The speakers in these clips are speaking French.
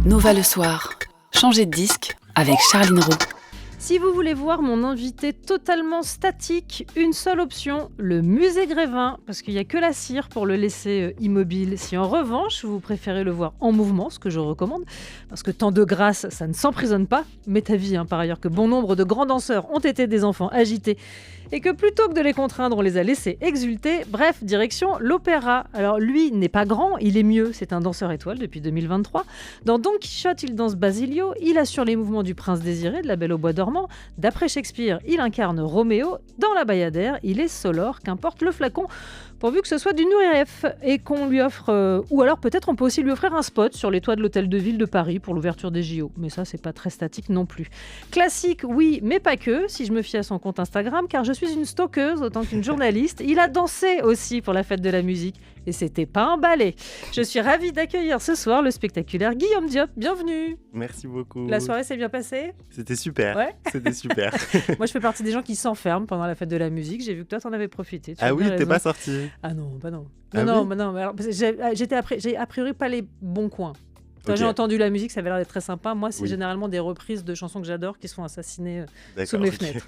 Nova le soir. Changez de disque avec Charline Roux. Si vous voulez voir mon invité totalement statique, une seule option, le musée Grévin, parce qu'il n'y a que la cire pour le laisser immobile. Si en revanche, vous préférez le voir en mouvement, ce que je recommande, parce que tant de grâce, ça ne s'emprisonne pas, m'est avis par ailleurs que bon nombre de grands danseurs ont été des enfants agités, et que plutôt que de les contraindre, on les a laissés exulter. Bref, direction l'opéra. Alors lui n'est pas grand, il est mieux, c'est un danseur étoile depuis 2023. Dans Don Quichotte, il danse Basilio, il assure les mouvements du prince désiré, de La Belle au bois dormant. D'après Shakespeare, il incarne Roméo. Dans La Bayadère, il est Solor, qu'importe le flacon, pourvu que ce soit du Nureyev et qu'on lui offre... ou alors peut-être on peut aussi lui offrir un spot sur les toits de l'hôtel de ville de Paris pour l'ouverture des JO. Mais ça, c'est pas très statique non plus. Classique, oui, mais pas que, si je me fie à son compte Instagram, car je suis une stalkeuse autant qu'une journaliste. Il a dansé aussi pour la fête de la musique. Et c'était pas un ballet. Je suis ravie d'accueillir ce soir le spectaculaire Guillaume Diop. Bienvenue. Merci beaucoup. La soirée s'est bien passée ? C'était super. Ouais. C'était super. Moi, je fais partie des gens qui s'enferment pendant la fête de la musique. J'ai vu que toi, t'en avais profité. Ah oui, t'es pas sorti. Ah non, bah non. Ah Non, oui mais non. Alors, j'ai a priori pas les bons coins. Toi, Ok. j'ai entendu la musique, ça avait l'air d'être très sympa. Moi, c'est Oui. généralement des reprises de chansons que j'adore qui sont assassinées sous D'accord. mes ok. fenêtres.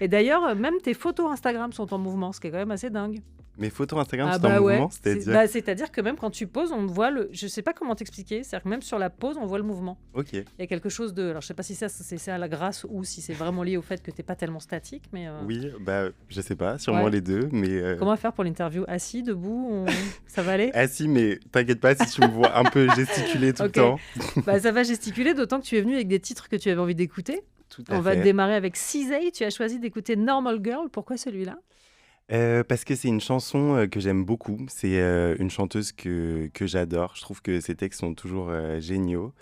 Et d'ailleurs, même tes photos Instagram sont en mouvement, ce qui est quand même assez dingue. Mes photos Instagram, Ah c'est bah en ouais. mouvement, c'est-à-dire. C'est-à-dire que même quand tu poses, on voit le. Je sais pas comment t'expliquer. C'est-à-dire que même sur la pose, on voit le mouvement. Ok. Il y a quelque chose de. Alors, je sais pas si c'est ça la grâce ou si c'est vraiment lié au fait que t'es pas tellement statique, mais. Oui, bah, je sais pas, sûrement Ouais. les deux, mais. Comment faire pour l'interview ? Assis, debout, ça va aller ? Ah si, mais t'inquiète pas si tu me vois un peu gesticuler tout Ok. le temps. Bah, ça va gesticuler, d'autant que tu es venu avec des titres que tu avais envie d'écouter. Tout à On va fait. démarrer avec Cizay. Tu as choisi d'écouter Normal Girl. Pourquoi celui-là ? Parce que c'est une chanson que j'aime beaucoup. C'est une chanteuse que j'adore. Je trouve que ses textes sont toujours géniaux.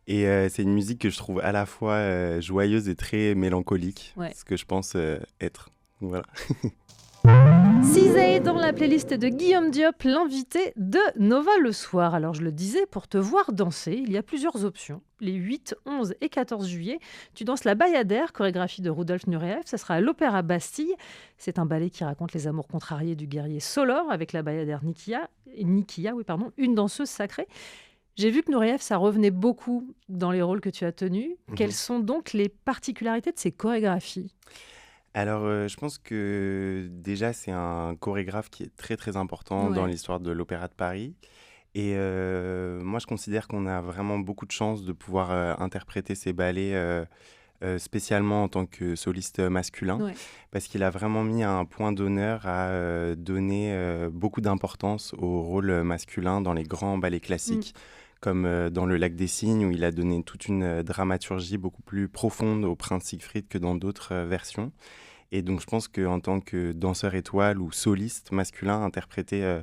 Et c'est une musique que je trouve à la fois joyeuse et très mélancolique, Ouais. ce que je pense être. Voilà. Cizay dans la playlist de Guillaume Diop, l'invité de Nova le soir. Alors je le disais, pour te voir danser, il y a plusieurs options. Les 8, 11 et 14 juillet, tu danses la Bayadère, chorégraphie de Rudolf Nureyev. Ça sera à l'Opéra Bastille. C'est un ballet qui raconte les amours contrariés du guerrier Solor avec la Bayadère Nikia, une danseuse sacrée. J'ai vu que Nureyev, ça revenait beaucoup dans les rôles que tu as tenus. Quelles sont donc les particularités de ces chorégraphies ? Alors, je pense que déjà, c'est un chorégraphe qui est très très important Ouais. dans l'histoire de l'Opéra de Paris. Et moi, je considère qu'on a vraiment beaucoup de chance de pouvoir interpréter ces ballets, spécialement en tant que soliste masculin, Ouais. parce qu'il a vraiment mis un point d'honneur à donner beaucoup d'importance au rôle masculin dans les grands ballets classiques. Comme dans Le Lac des Cygnes, où il a donné toute une dramaturgie beaucoup plus profonde au Prince Siegfried que dans d'autres versions. Et donc, je pense qu'en tant que danseur étoile ou soliste masculin, interpréter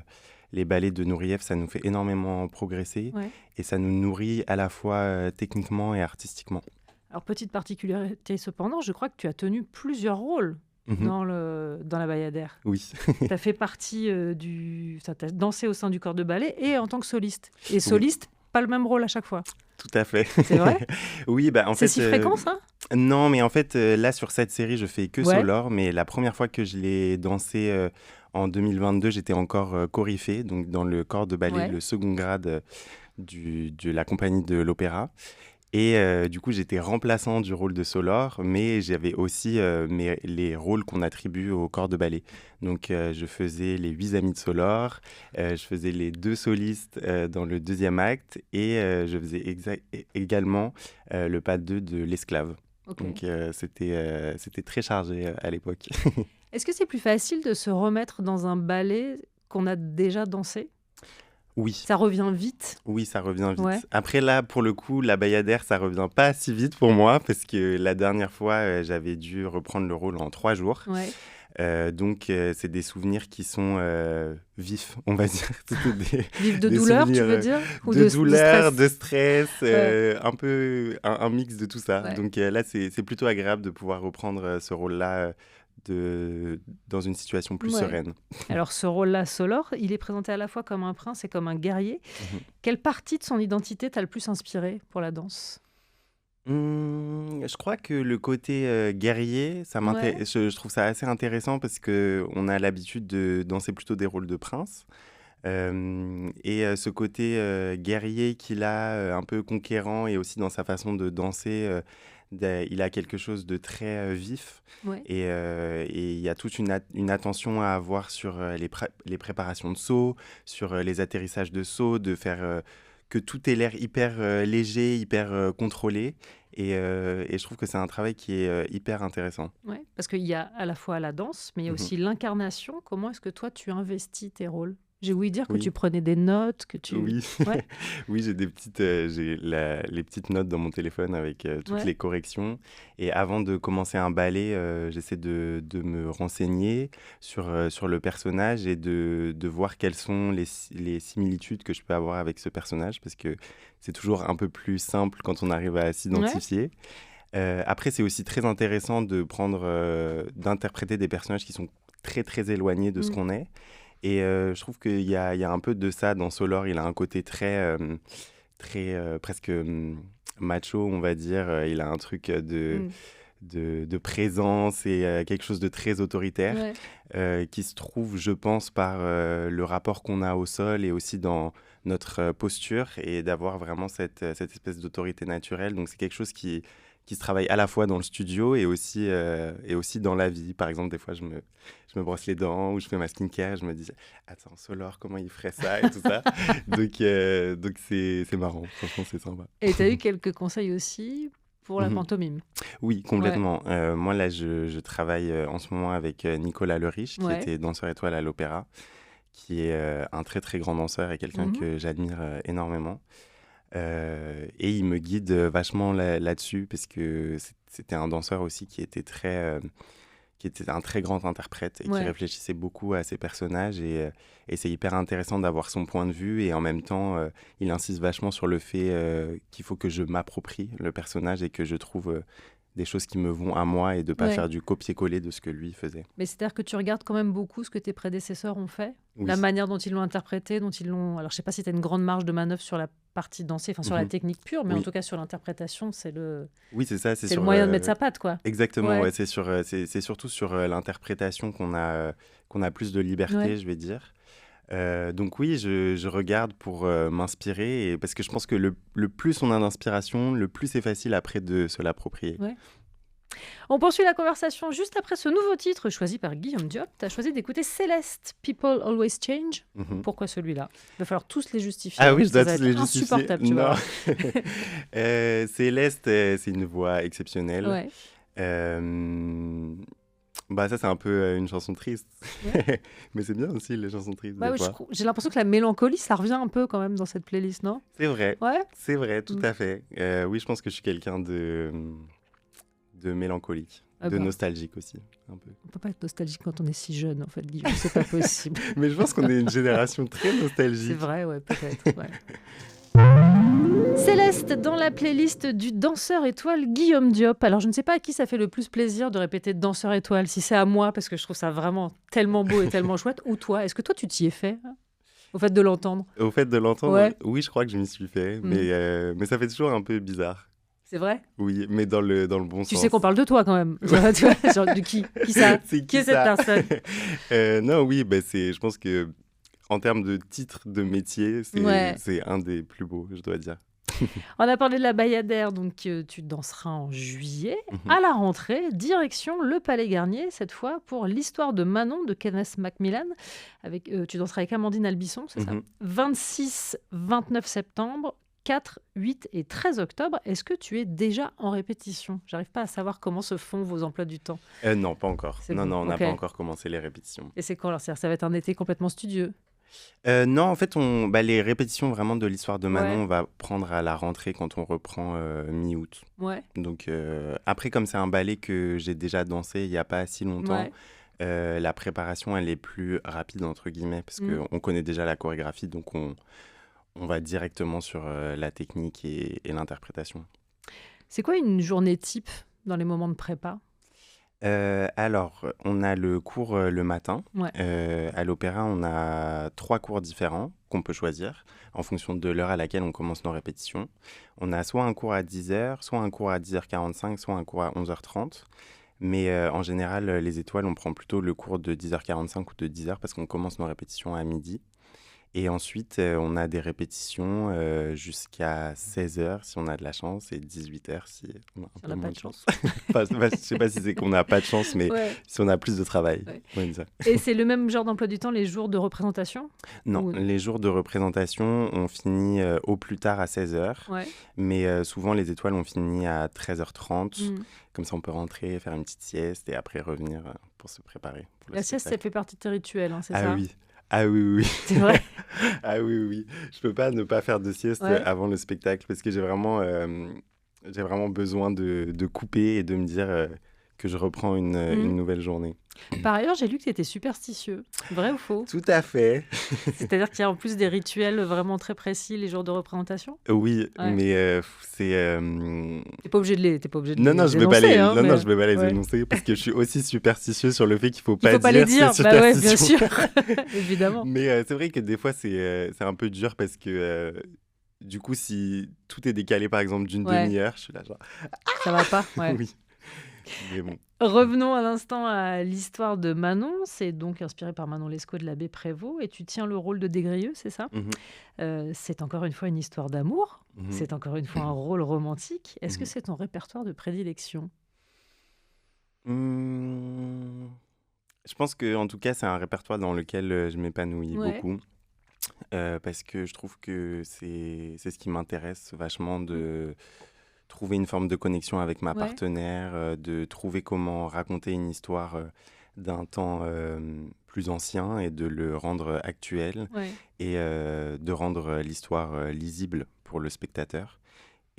les ballets de Nureyev, ça nous fait énormément progresser. Ouais. Et ça nous nourrit à la fois techniquement et artistiquement. Alors, petite particularité cependant, je crois que tu as tenu plusieurs rôles Mhm. dans la Bayadère. Oui. Tu as fait partie tu as dansé au sein du corps de ballet et en tant que soliste. Et soliste, pas le même rôle à chaque fois. Tout à fait. C'est vrai ? Oui, bah en C'est fait. si fréquent, ça ? Non, mais en fait, là, sur cette série, je fais que Ouais. Solor. Mais la première fois que je l'ai dansé en 2022, j'étais encore coryphée, donc dans le corps de ballet, Ouais. le second grade de la compagnie de l'opéra. Et du coup, j'étais remplaçant du rôle de Solor, mais j'avais aussi les rôles qu'on attribue au corps de ballet. Donc, je faisais les 8 amis de Solor, je faisais les 2 solistes dans le deuxième acte, et je faisais également le pas 2 de l'esclave. Ok. Donc, c'était très chargé à l'époque. Est-ce que c'est plus facile de se remettre dans un ballet qu'on a déjà dansé ? Oui. Ça revient vite. Oui, ça revient vite. Ouais. Après, là, pour le coup, la Bayadère, ça revient pas si vite pour moi, parce que la dernière fois, j'avais dû reprendre le rôle en 3 jours. Ouais. Donc, c'est des souvenirs qui sont vifs, on va dire. C'était Vif de des douleur, tu souvenirs, veux dire ? Ou de douleur, stress de stress, Ouais. un peu un mix de tout ça. Ouais. Donc là, c'est plutôt agréable de pouvoir reprendre ce rôle-là dans une situation plus Ouais. sereine. Alors, ce rôle-là, Solor, il est présenté à la fois comme un prince et comme un guerrier. Quelle partie de son identité t'a le plus inspiré pour la danse ? Je crois que le côté guerrier, Ouais. je trouve ça assez intéressant parce qu'on a l'habitude de danser plutôt des rôles de prince. Ce côté guerrier qu'il a, un peu conquérant, et aussi dans sa façon de danser, il a quelque chose de très vif. Ouais. Et il y a toute une attention à avoir sur les préparations de saut, sur les atterrissages de saut, de faire que tout ait l'air hyper léger, hyper contrôlé. Et je trouve que c'est un travail qui est hyper intéressant. Ouais, parce qu'il y a à la fois la danse, mais il y a Mhm. aussi l'incarnation. Comment est-ce que toi, tu investis tes rôles? J'ai ouï dire que Oui. tu prenais des notes, que tu... Oui, Ouais, oui, j'ai les petites notes dans mon téléphone avec toutes ouais. les corrections. Et avant de commencer un ballet, j'essaie de me renseigner sur le personnage et de voir quelles sont les similitudes que je peux avoir avec ce personnage, parce que c'est toujours un peu plus simple quand on arrive à s'identifier. Après, c'est aussi très intéressant d'interpréter des personnages qui sont très, très éloignés de ce Mm. qu'on est. Et je trouve qu'il y a un peu de ça dans Solor. Il a un côté très presque macho, on va dire. Il a un truc Mm. de présence et quelque chose de très autoritaire Ouais. qui se trouve, je pense, par le rapport qu'on a au sol et aussi dans notre posture, et d'avoir vraiment cette espèce d'autorité naturelle. Donc c'est quelque chose qui se travaille à la fois dans le studio et aussi dans la vie. Par exemple, des fois, je me brosse les dents ou je fais ma skincare, je me dis « Attends, Solor, comment il ferait ça ?» et tout ça. Donc c'est marrant, franchement, c'est sympa. Et tu as eu quelques conseils aussi pour la Mhm. pantomime. Oui, complètement. Moi, là, je travaille en ce moment avec Nicolas Leriche, qui Ouais. était danseur étoile à l'Opéra, qui est un très, très grand danseur et quelqu'un Mhm. que j'admire énormément. Et il me guide vachement là-dessus, parce que c'était un danseur aussi qui était un très grand interprète et qui Ouais. réfléchissait beaucoup à ses personnages. Et c'est hyper intéressant d'avoir son point de vue. Et en même temps, il insiste vachement sur le fait qu'il faut que je m'approprie le personnage et que je trouve des choses qui me vont à moi, et de pas Ouais. faire du copier-coller de ce que lui faisait. Mais c'est-à-dire que tu regardes quand même beaucoup ce que tes prédécesseurs ont fait, Oui. la manière dont ils l'ont interprété, dont ils l'ont... Alors, je sais pas si tu as une grande marge de manœuvre sur la partie dansée, enfin sur la Mhm. technique pure, mais en Oui. tout cas sur l'interprétation, c'est le Oui, c'est le moyen de mettre sa patte, quoi. Exactement, Ouais. ouais, c'est surtout sur l'interprétation qu'on a plus de liberté, Ouais. je vais dire. Donc oui, je regarde pour m'inspirer, parce que je pense que le plus on a d'inspiration, le plus c'est facile après de se l'approprier. Ouais. On poursuit la conversation juste après ce nouveau titre choisi par Guillaume Diop. Tu as choisi d'écouter Céleste, People Always Change. Mhm. Pourquoi celui-là? Il va falloir tous les justifier. Ah oui, je Ça dois va tous les être justifier. insupportable, tu Non. vois. Céleste, c'est une voix exceptionnelle. Ouais. Bah ça, c'est un peu une chanson triste. Mais c'est bien aussi les chansons tristes Bah des ouais, fois. j'ai l'impression que la mélancolie, ça revient un peu quand même dans cette playlist, non? Ouais. C'est vrai, tout Mm. à fait. Oui, je pense que je suis quelqu'un de mélancolique, Ah de bah. nostalgique aussi, un peu. On peut pas être nostalgique quand on est si jeune, en fait, Guillaume. C'est pas possible. Mais je pense qu'on est une génération très C'est nostalgique. vrai, ouais, peut-être. Ouais. Céleste dans la playlist du danseur étoile Guillaume Diop. Alors, je ne sais pas à qui ça fait le plus plaisir de répéter danseur étoile, si c'est à moi, parce que je trouve ça vraiment tellement beau et tellement chouette, ou toi. Est-ce que toi, tu t'y es fait, hein, au fait de l'entendre? Au fait de l'entendre, Ouais. oui, je crois que je m'y suis fait, mais ça fait toujours un peu bizarre. C'est vrai? Oui, mais dans le bon Tu sens. sais qu'on parle de toi quand même. Tu vois, genre, de qui? Qui ça? C'est Qui est cette ça personne? Non, oui, bah, je pense que en termes de titre de métier, Ouais. c'est un des plus beaux, je dois dire. On a parlé de la Bayadère, donc tu danseras en juillet. Mhm. À la rentrée, direction le Palais Garnier, cette fois pour l'histoire de Manon de Kenneth Macmillan. Tu danseras avec Amandine Albisson, c'est ça? Mhm. 26-29 septembre, 4, 8 et 13 octobre. Est-ce que tu es déjà en répétition? J'arrive pas à savoir comment se font vos emplois du temps. Non, pas encore. C'est Non, bon, non, on n'a ok. pas encore commencé les répétitions. Et c'est quand alors? C'est-à-dire, ça va être un été complètement studieux. Non, en fait, les répétitions vraiment de l'histoire de Manon, Ouais. on va prendre à la rentrée quand on reprend mi-août. Ouais. Donc après, comme c'est un ballet que j'ai déjà dansé il n'y a pas si longtemps, Ouais. la préparation, elle est plus rapide, entre guillemets, parce Mm. qu'on connaît déjà la chorégraphie, donc on va directement sur la technique et l'interprétation. C'est quoi une journée type dans les moments de prépa? Alors, on a le cours le matin. Ouais. À l'opéra, on a 3 cours différents qu'on peut choisir en fonction de l'heure à laquelle on commence nos répétitions. On a soit un cours à 10h, soit un cours à 10h45, soit un cours à 11h30. Mais en général, les étoiles, on prend plutôt le cours de 10h45 ou de 10h parce qu'on commence nos répétitions à midi. Et ensuite, on a des répétitions jusqu'à 16h si on a de la chance et 18h si on a un Si on peu n'a moins pas de de chance. chance. Je sais pas si c'est qu'on n'a pas de chance, mais Ouais. si on a plus de travail. Ouais. on va dire ça. Et c'est le même genre d'emploi du temps les jours de représentation? Non, Ou... les jours de représentation, on finit au plus tard à 16h, Ouais. mais souvent les étoiles, on finit à 13h30. Mm. Comme ça, on peut rentrer, faire une petite sieste et après revenir pour se préparer pour le La sieste, ça spectacle. fait partie de tes rituels, hein, c'est Ah ça? oui, ah oui, oui. C'est vrai? Ah oui, oui. Je peux pas ne pas faire de sieste Ouais. avant le spectacle parce que j'ai vraiment besoin de couper et de me dire que je reprends une nouvelle journée. Par ailleurs, j'ai lu que tu étais superstitieux. Vrai ou faux? Tout à fait. C'est-à-dire qu'il y a en plus des rituels vraiment très précis les jours de représentation? Oui, Ouais. mais c'est... T'es pas obligé de les Non, non, je vais pas énoncer, les, hein, non, mais- non, je vais pas les Ouais. énoncer parce que je suis aussi superstitieux sur le fait qu'il faut Il pas faut pas les dire, c'est bah ouais, bien superstition. sûr, évidemment. Mais c'est vrai que des fois, c'est un peu dur parce que du coup, si tout est décalé, par exemple, d'une Ouais. demi-heure, je suis là genre, Ça va pas, ouais. oui. Mais bon. Revenons à l'instant à l'histoire de Manon. C'est donc inspiré par Manon Lescaut de l'abbé Prévost et tu tiens le rôle de Desgrieux, c'est ça? Mhm, C'est encore une fois une histoire d'amour. mhm. C'est encore une fois un rôle romantique. Est-ce que Mhm. c'est ton répertoire de prédilection? Hmm, Je pense que, en tout cas, c'est un répertoire dans lequel je m'épanouis Ouais. beaucoup parce que je trouve que c'est ce qui m'intéresse vachement de trouver une forme de connexion avec ma Ouais. partenaire, de trouver comment raconter une histoire d'un temps plus ancien et de le rendre actuel Ouais. et de rendre l'histoire lisible pour le spectateur.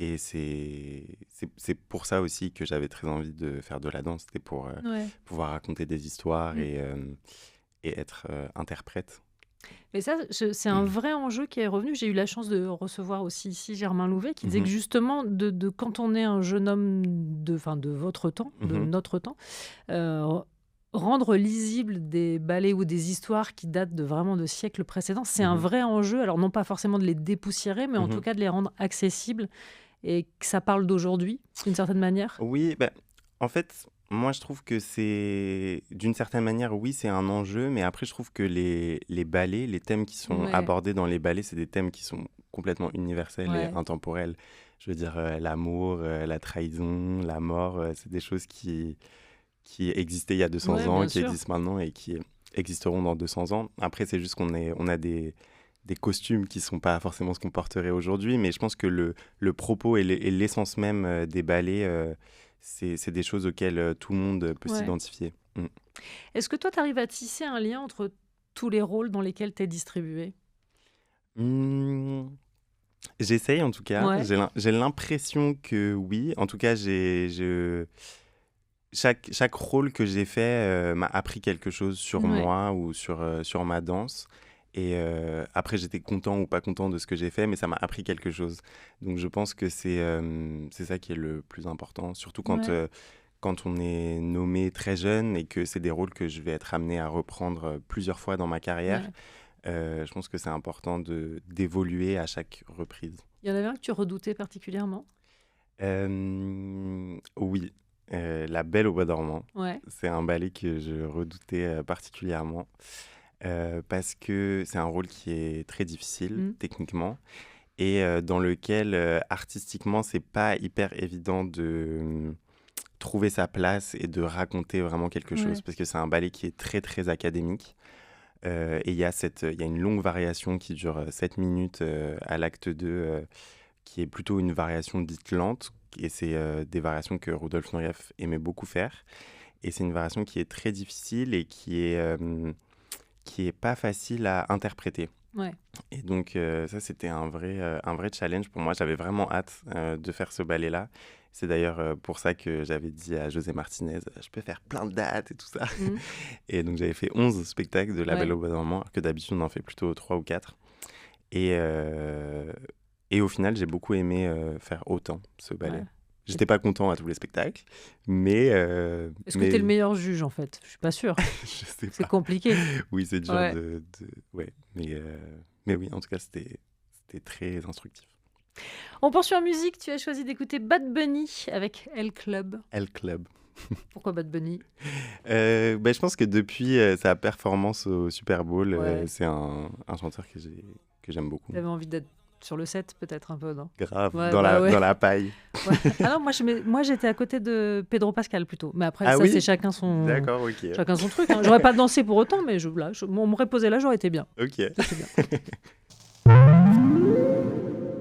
Et c'est pour ça aussi que j'avais très envie de faire de la danse. C'était pour Ouais. pouvoir raconter des histoires Mm. et être interprète. Mais ça, c'est un vrai enjeu qui est revenu. J'ai eu la chance de recevoir aussi ici Germain Louvet qui disait Mhm. que justement, de quand on est un jeune homme de votre temps, de Mhm. notre temps, euh, rendre lisible des ballets ou des histoires qui datent vraiment de siècles précédents, c'est un Mhm. vrai enjeu. Alors non pas forcément de les dépoussiérer, mais en Mhm. tout cas de les rendre accessibles et que ça parle d'aujourd'hui d'une certaine manière. Oui, ben, en fait, moi je trouve que c'est, d'une certaine manière, oui, c'est un enjeu, mais après je trouve que les ballets, les thèmes qui sont Ouais. abordés dans les ballets, c'est des thèmes qui sont complètement universels Ouais. et intemporels. Je veux dire, l'amour, la trahison, la mort, c'est des choses qui existaient il y a 200 Ouais, ans, bien qui sûr. existent maintenant et qui existeront dans 200 ans. Après, c'est juste on a des costumes qui sont pas forcément ce qu'on porterait aujourd'hui, mais je pense que le propos et l'essence même des ballets, c'est des choses auxquelles tout le monde peut Ouais. s'identifier. Mm. Est-ce que toi, tu arrives à tisser un lien entre tous les rôles dans lesquels tu es distribué? Hmm, J'essaye en tout cas. Ouais. J'ai l'impression que oui. En tout cas, chaque rôle que j'ai fait m'a appris quelque chose sur Ouais. moi ou sur ma danse. Et après, j'étais content ou pas content de ce que j'ai fait, mais ça m'a appris quelque chose. Donc, je pense que c'est ça qui est le plus important, surtout Ouais. quand on est nommé très jeune et que c'est des rôles que je vais être amené à reprendre plusieurs fois dans ma carrière. Ouais. Je pense que c'est important d'évoluer à chaque reprise. Il y en avait un que tu redoutais particulièrement? Oui, La Belle au bois dormant. Ouais. C'est un ballet que je redoutais particulièrement parce que c'est un rôle qui est très difficile Mm. techniquement et dans lequel artistiquement c'est pas hyper évident de trouver sa place et de raconter vraiment quelque chose Ouais. parce que c'est un ballet qui est très très académique. Et il y a une longue variation qui dure 7 minutes à l'acte 2, qui est plutôt une variation dite lente. Et c'est des variations que Rudolf Nureyev aimait beaucoup faire. Et c'est une variation qui est très difficile et qui est pas facile à interpréter. Ouais. Et donc ça, c'était un vrai challenge pour moi. J'avais vraiment hâte de faire ce ballet-là. C'est d'ailleurs pour ça que j'avais dit à José Martinez, je peux faire plein de dates et tout ça. Mm. Et donc j'avais fait 11 spectacles de La Ouais. Belle au bois dormant, alors que d'habitude on en fait plutôt 3 ou 4. Et au final, j'ai beaucoup aimé faire autant ce ballet. Ouais. J'étais pas content à tous les spectacles, mais... Est-ce que tu es le meilleur juge en fait? Je suis pas sûre. Je sais C'est pas. compliqué. Oui, c'est dur Ouais. Ouais, mais oui, en tout cas, c'était très instructif. On poursuit en musique. Tu as choisi d'écouter Bad Bunny avec L Club. Elle Club. Pourquoi Bad Bunny? Je pense que depuis sa performance au Super Bowl, Ouais. c'est un chanteur que j'aime beaucoup. T'avais envie d'être sur le set, peut-être un peu, non? Grave, Ouais, dans bah ouais. dans la paille. Ouais. Ah non, moi j'étais à côté de Pedro Pascal plutôt. Mais après, Ah ça, oui? c'est chacun son truc. Hein. J'aurais pas dansé pour autant, mais on m'aurait posé là, j'aurais été bien. Ok. C'était bien.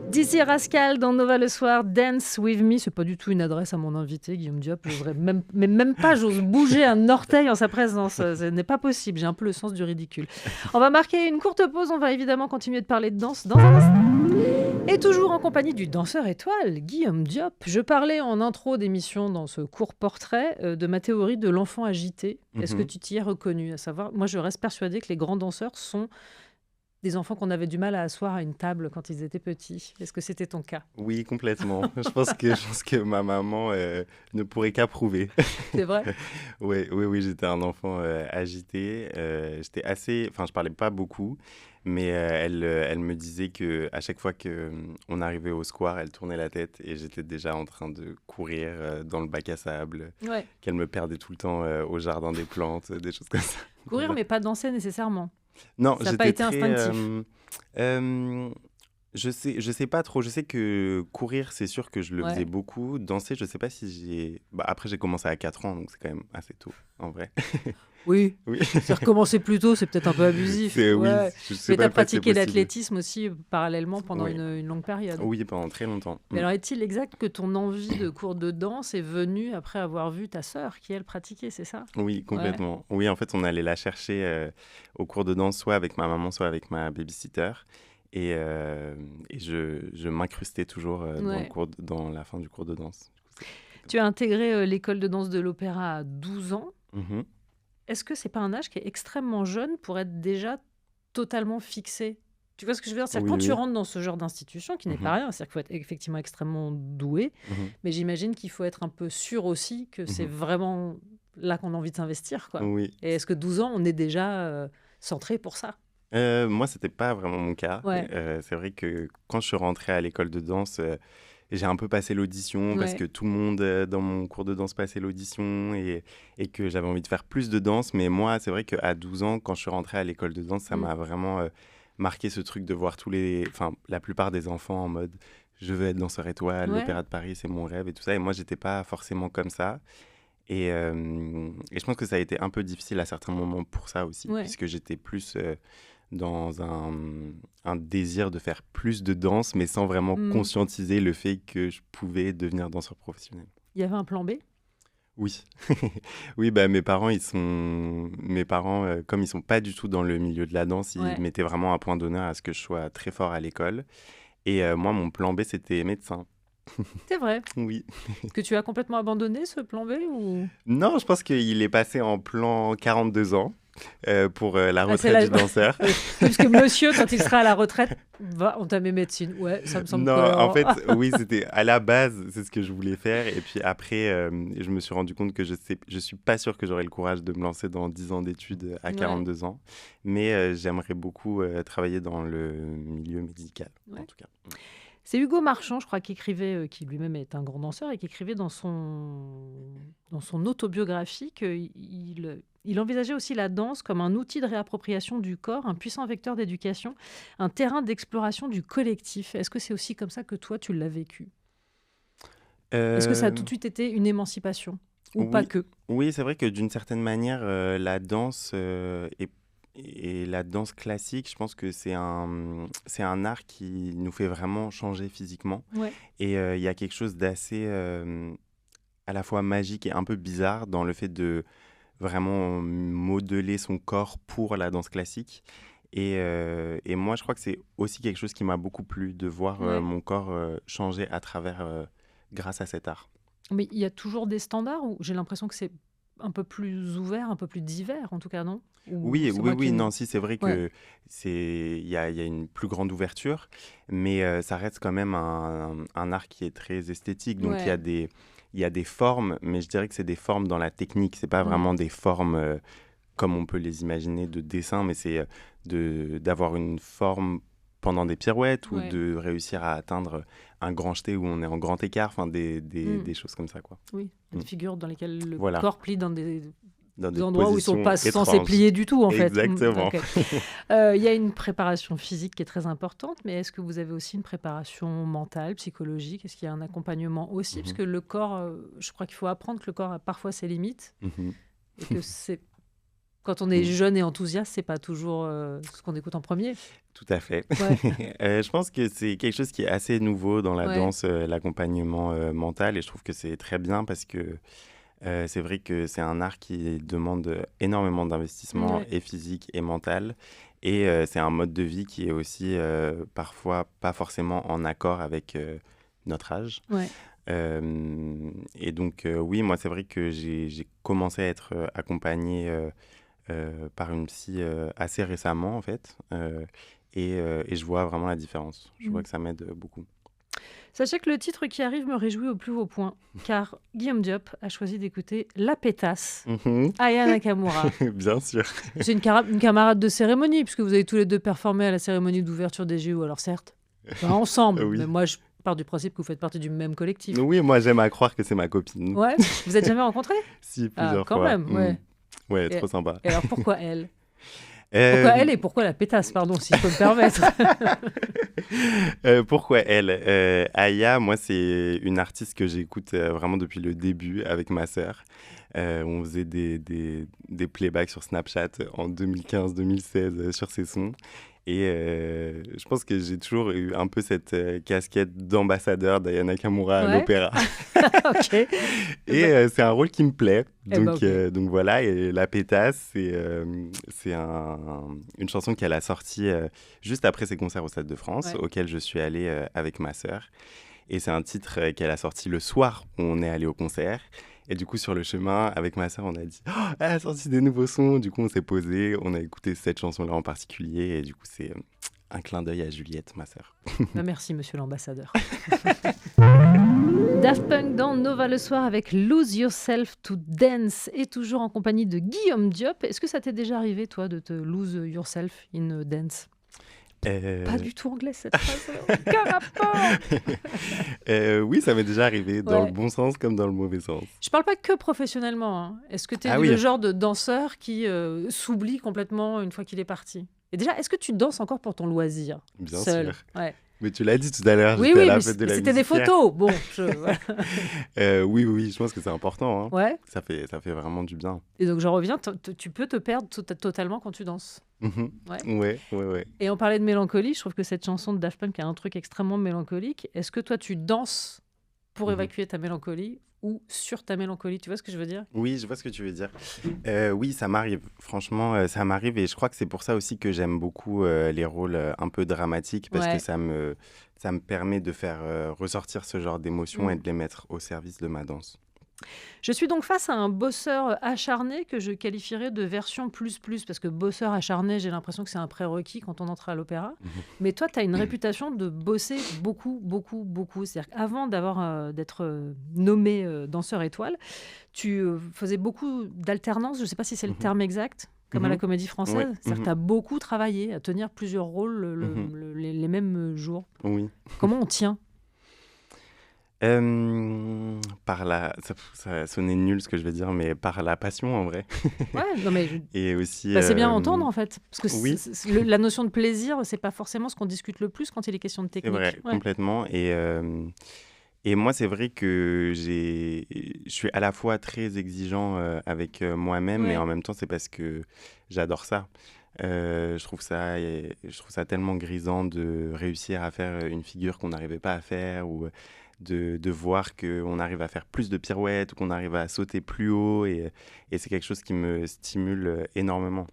Dizzy Rascal dans Nova le soir, Dance With Me. C'est pas du tout une adresse à mon invité, Guillaume Diop. Même pas, j'ose bouger un orteil en sa présence. Ce n'est pas possible. J'ai un peu le sens du ridicule. On va marquer une courte pause. On va évidemment continuer de parler de danse dans un instant. Et toujours en compagnie du danseur étoile, Guillaume Diop. Je parlais en intro d'émission dans ce court portrait de ma théorie de l'enfant agité. Est-ce que tu t'y es reconnu? À savoir, moi je reste persuadée que les grands danseurs sont des enfants qu'on avait du mal à asseoir à une table quand ils étaient petits. Est-ce que c'était ton cas? Oui, complètement. Je pense que ma maman ne pourrait qu'approuver. C'est vrai? Oui, j'étais un enfant agité. J'étais je parlais pas beaucoup, mais elle me disait que à chaque fois que on arrivait au square, elle tournait la tête et j'étais déjà en train de courir dans le bac à sable, Ouais. qu'elle me perdait tout le temps au jardin des plantes, des choses comme ça. Courir, mais pas danser nécessairement. Non, Ça n'a pas été j'étais instinctif. Je sais pas trop. Je sais que courir, c'est sûr que je le Ouais. faisais beaucoup. Danser, je sais pas si j'ai. Après, j'ai commencé à 4 ans, donc c'est quand même assez tôt, en vrai. Oui. Oui. C'est recommencer plus tôt, c'est peut-être un peu abusif. Oui, Ouais. je sais Mais tu pas as que c'est pratiqué possible. l'athlétisme aussi parallèlement pendant Oui. une longue période. Oui, pendant très longtemps. Mais alors, est-il exact que ton envie de cours de danse est venue après avoir vu ta sœur qui, elle, pratiquait, c'est ça? Oui, complètement. Oui, en fait, on allait la chercher au cours de danse, soit avec ma maman, soit avec ma babysitter. Et je m'incrustais toujours Ouais. dans la fin du cours de danse. Tu as intégré l'école de danse de l'Opéra à 12 ans. Mhm. Est-ce que c'est pas un âge qui est extrêmement jeune pour être déjà totalement fixé? Tu vois ce que je veux dire? C'est-à-dire Oui, quand tu oui. rentres dans ce genre d'institution, qui n'est Mhm. pas rien, c'est-à-dire qu'il faut être effectivement extrêmement doué, Mhm. mais j'imagine qu'il faut être un peu sûr aussi que c'est Mhm. vraiment là qu'on a envie de s'investir, quoi. Oui. Et est-ce que 12 ans, on est déjà centré pour ça? Moi, c'était pas vraiment mon cas. Ouais. C'est vrai que quand je suis rentrée à l'école de danse, j'ai un peu passé l'audition parce Ouais. que tout le monde dans mon cours de danse passait l'audition et que j'avais envie de faire plus de danse. Mais moi, c'est vrai qu'à 12 ans, quand je suis rentrée à l'école de danse, ça m'a vraiment marqué ce truc de voir la plupart des enfants en mode je veux être danseur étoile, Ouais. l'Opéra de Paris, c'est mon rêve et tout ça. Et moi, j'étais pas forcément comme ça. Et je pense que ça a été un peu difficile à certains moments pour ça aussi, Ouais. puisque j'étais plus dans un désir de faire plus de danse, mais sans vraiment conscientiser le fait que je pouvais devenir danseur professionnel. Il y avait un plan B? Oui, oui, bah mes parents, comme ils sont pas du tout dans le milieu de la danse, ils Ouais. mettaient vraiment un point d'honneur à ce que je sois très fort à l'école. Et moi, mon plan B, c'était médecin. C'est vrai. Oui. Est-ce que tu as complètement abandonné ce plan B ou... Non, je pense qu'il est passé en plan 42 ans pour la Ah, c'est retraite la- du danseur. Parce que monsieur, quand il sera à la retraite, va entamer médecine. Ouais, ça me semble Non, cohérent. en fait, oui, c'était à la base, c'est ce que je voulais faire. Et puis après, je me suis rendu compte que je suis pas sûr que j'aurai le courage de me lancer dans 10 ans d'études à 42 ans. Mais j'aimerais beaucoup travailler dans le milieu médical, Ouais. en tout cas. C'est Hugo Marchand, je crois, qui écrivait, qui lui-même est un grand danseur, et qui écrivait dans son autobiographie qu'il envisageait aussi la danse comme un outil de réappropriation du corps, un puissant vecteur d'éducation, un terrain d'exploration du collectif. Est-ce que c'est aussi comme ça que toi, tu l'as vécu? Est-ce que ça a tout de suite été une émancipation? Ou pas oui. que? Oui, c'est vrai que d'une certaine manière, la danse et la danse classique, je pense que c'est un art qui nous fait vraiment changer physiquement. Ouais. Et il y a quelque chose d'assez à la fois magique et un peu bizarre dans le fait de vraiment modeler son corps pour la danse classique. Et moi, je crois que c'est aussi quelque chose qui m'a beaucoup plu, de voir Ouais. mon corps changer grâce à cet art. Mais il y a toujours des standards où j'ai l'impression que c'est un peu plus ouvert, un peu plus divers, en tout cas, non? Ou Oui, c'est oui, moi oui, qui... non, si, c'est vrai Ouais. que il y a une plus grande ouverture, mais ça reste quand même un art qui est très esthétique. Donc, Ouais. il y a des formes, mais je dirais que c'est des formes dans la technique. C'est pas vraiment des formes comme on peut les imaginer de dessin, mais c'est d'avoir une forme pendant des pirouettes ou Ouais. de réussir à atteindre un grand jeté où on est en grand écart, enfin des choses comme ça, quoi. Oui, des figures dans lesquelles le Voilà. corps plie dans des Dans des endroits où ils sont positions pas censés étranges. plier du tout, en fait. Exactement. Ok. Il y a une préparation physique qui est très importante, mais est-ce que vous avez aussi une préparation mentale, psychologique? Est-ce qu'il y a un accompagnement aussi? Parce que le corps, je crois qu'il faut apprendre que le corps a parfois ses limites Mhm. et que c'est quand on est jeune et enthousiaste, c'est pas toujours ce qu'on écoute en premier. Tout à fait. Ouais. Je pense que c'est quelque chose qui est assez nouveau dans la Ouais. danse, l'accompagnement mental, et je trouve que c'est très bien parce que c'est vrai que c'est un art qui demande énormément d'investissement Ouais. et physique et mental, et c'est un mode de vie qui est aussi parfois pas forcément en accord avec notre âge. Ouais. Et donc oui, moi c'est vrai que j'ai commencé à être accompagné par une psy assez récemment en fait. Et je vois vraiment la différence. Je vois que ça m'aide beaucoup. Sachez que le titre qui arrive me réjouit au plus haut point, car Guillaume Diop a choisi d'écouter La Pétasse, Aya Nakamura. Bien sûr. C'est une camarade de cérémonie, puisque vous avez tous les deux performé à la cérémonie d'ouverture des JO. Alors certes, pas ensemble, Oui. mais moi je pars du principe que vous faites partie du même collectif. Oui, moi j'aime à croire que c'est ma copine. Ouais, vous êtes jamais rencontrés? Si, plusieurs quand fois. même, ouais. Ouais, Et- trop sympa. Et alors pourquoi elle? Euh, Pourquoi elle et pourquoi la pétasse, pardon, si je peux me permettre? Pourquoi elle? Aya, moi, c'est une artiste que j'écoute vraiment depuis le début avec ma sœur. On faisait des playbacks sur Snapchat en 2015-2016 sur ses sons. Et je pense que j'ai toujours eu un peu cette casquette d'ambassadeur d'Aya Nakamura à Ouais. l'opéra. Ok. Et c'est un rôle qui me plaît. Eh Donc, ben, ok. donc voilà, et La Pétasse, c'est une chanson qu'elle a sortie juste après ses concerts au Stade de France, Ouais. auquel je suis allé avec ma sœur. Et c'est un titre qu'elle a sorti le soir où on est allé au concert. Et du coup, sur le chemin, avec ma sœur, on a dit « Oh, elle a sorti des nouveaux sons !» Du coup, on s'est posé, on a écouté cette chanson-là en particulier. Et du coup, c'est un clin d'œil à Juliette, ma sœur. Bah, merci, monsieur l'ambassadeur. Daft Punk dans Nova le soir avec Lose Yourself to Dance et toujours en compagnie de Guillaume Diop. Est-ce que ça t'est déjà arrivé, toi, de te lose yourself in dance? Pas du tout anglais cette phrase. Aucun rapport. Oui, ça m'est déjà arrivé, dans Ouais. le bon sens comme dans le mauvais sens. Je parle pas que professionnellement. Hein. Est-ce que tu es Ah le oui. genre de danseur qui s'oublie complètement une fois qu'il est parti? Et déjà, est-ce que tu danses encore pour ton loisir? Bien seul? sûr. Ouais. Mais tu l'as dit tout à l'heure, Oui, j'étais oui, à la mais fête de la c'était des musique hier. photos. Bon, voilà. Oui, je pense que c'est important. Hein. Ouais. Ça fait vraiment du bien. Et donc, j'en reviens, tu peux te perdre totalement quand tu danses. Mhm. Ouais. Ouais. Et on parlait de mélancolie, je trouve que cette chanson de Daft Punk a un truc extrêmement mélancolique. Est-ce que toi, tu danses pour évacuer ta mélancolie ou sur ta mélancolie? Tu vois ce que je veux dire? Oui, je vois ce que tu veux dire. Oui, ça m'arrive. Franchement, ça m'arrive. Et je crois que c'est pour ça aussi que j'aime beaucoup les rôles un peu dramatiques, parce Ouais. que ça me permet de faire ressortir ce genre d'émotions et de les mettre au service de ma danse. Je suis donc face à un bosseur acharné que je qualifierais de version plus, parce que bosseur acharné, j'ai l'impression que c'est un prérequis quand on entre à l'opéra. Mais toi, tu as une réputation de bosser beaucoup. C'est-à-dire qu'avant d'être nommé danseur étoile, tu faisais beaucoup d'alternance, je ne sais pas si c'est le terme exact, comme à la Comédie Française. Ouais. C'est-à-dire que tu as beaucoup travaillé à tenir plusieurs rôles les mêmes jours. Oui. Comment on tient? Par ça sonnait nul ce que je vais dire, mais par la passion en vrai. Ouais, non mais Et aussi. c'est bien à entendre en fait. Parce que oui. la notion de plaisir, c'est pas forcément ce qu'on discute le plus quand il est question de C'est technique. vrai, Ouais. complètement. Et moi, c'est vrai que je suis à la fois très exigeant avec moi-même, mais Ouais. en même temps, c'est parce que j'adore ça. Je trouve ça tellement grisant de réussir à faire une figure qu'on n'arrivait pas à faire, ou de voir qu'on arrive à faire plus de pirouettes, ou qu'on arrive à sauter plus haut. Et c'est quelque chose qui me stimule énormément.